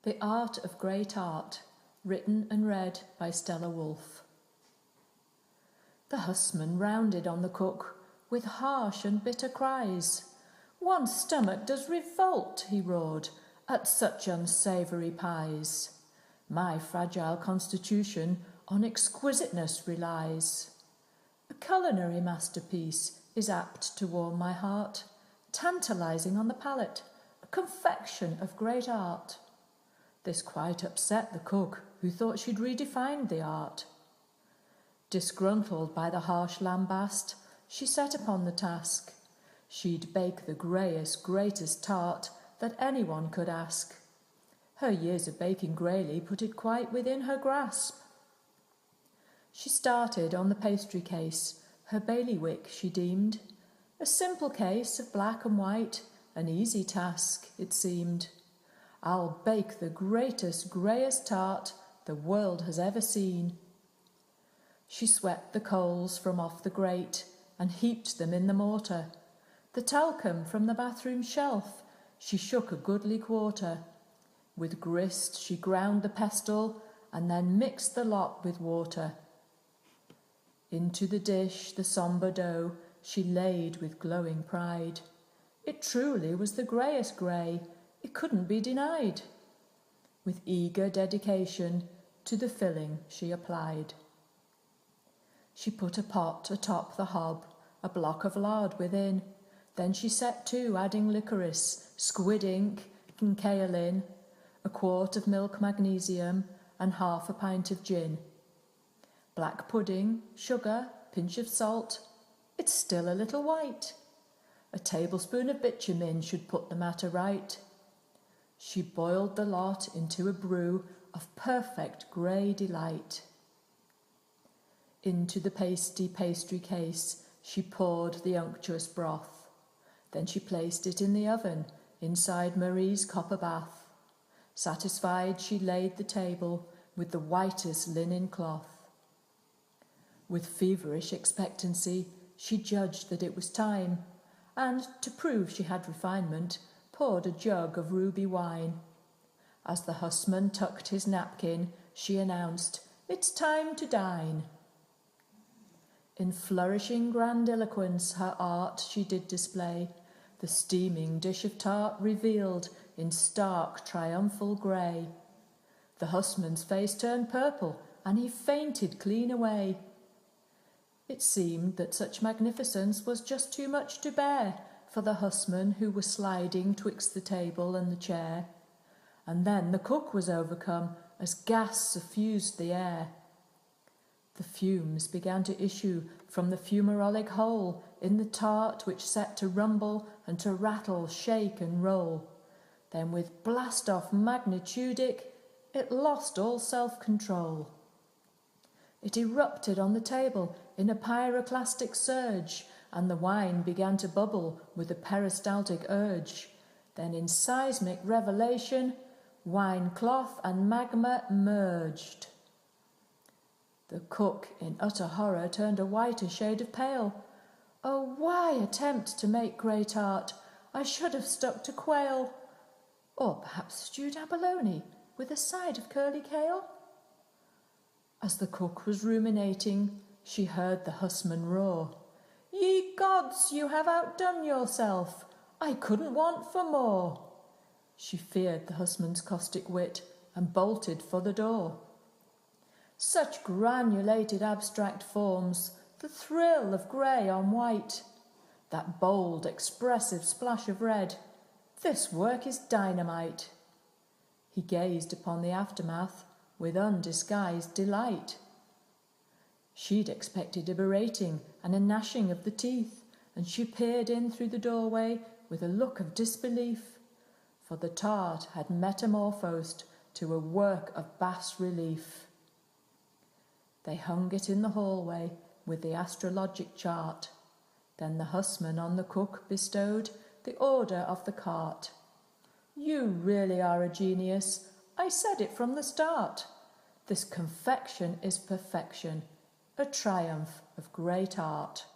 The Art of Grey Tart, written and read by Stella Wulf. The husband rounded on the cook with harsh and bitter cries. "One's stomach does revolt," he roared, "at such unsavoury pies. My fragile constitution on exquisiteness relies. A culinary masterpiece is apt to warm my heart, tantalising on the palate, a confection of great art." This quite upset the cook, who thought she'd redefined the art. Disgruntled by the harsh lambast, she set upon the task. She'd bake the greyest, greatest tart that anyone could ask. Her years of baking greyly put it quite within her grasp. She started on the pastry case, her bailiwick she deemed. A simple case of black and white, an easy task, it seemed. "I'll bake the greatest, greyest tart the world has ever seen." She swept the coals from off the grate and heaped them in the mortar. The talcum from the bathroom shelf she shook a goodly quarter. With grist she ground the pestle and then mixed the lot with water. Into the dish the sombre dough she laid with glowing pride. It truly was the greyest grey, it couldn't be denied. With eager dedication to the filling she applied. She put a pot atop the hob, a block of lard within. Then she set to adding licorice, squid ink, and kaolin, a quart of milk magnesium, and half a pint of gin. Black pudding, sugar, pinch of salt. It's still a little white. A tablespoon of bitumen should put the matter right. She boiled the lot into a brew of perfect grey delight. Into the pasty pastry case she poured the unctuous broth. Then she placed it in the oven inside Marie's copper bath. Satisfied, she laid the table with the whitest linen cloth. With feverish expectancy she judged that it was time, and, to prove she had refinement, poured a jug of ruby wine. As the husband tucked his napkin, she announced, "It's time to dine." In flourishing grandiloquence her art she did display. The steaming dish of tart revealed in stark triumphal grey. The husband's face turned purple, and he fainted clean away. It seemed that such magnificence was just too much to bear for the husband, who was sliding twixt the table and the chair. And then the cook was overcome as gas suffused the air. The fumes began to issue from the fumarolic hole in the tart, which set to rumble and to rattle, shake and roll. Then with blast-off magnitudic, it lost all self-control. It erupted on the table in a pyroclastic surge, and the wine began to bubble with a peristaltic urge. Then in seismic revelation, wine cloth and magma merged. The cook, in utter horror, turned a whiter shade of pale. "Oh, why attempt to make grey tart? I should have stuck to quail. Or perhaps stewed abalone with a side of curly kale?" As the cook was ruminating, she heard the husband roar, "Ye gods, you have outdone yourself! I couldn't want for more!" She feared the husband's caustic wit and bolted for the door. Such granulated abstract forms, the thrill of grey on white, that bold, expressive splash of red. This work is dynamite. He gazed upon the aftermath with undisguised delight. She'd expected a berating and a gnashing of the teeth, and she peered in through the doorway with a look of disbelief, for the tart had metamorphosed to a work of bas-relief. They hung it in the hallway with the astrologic chart. Then the husband on the cook bestowed the order of the cart. "You really are a genius. I said it from the start. This confection is perfection, a triumph of great art."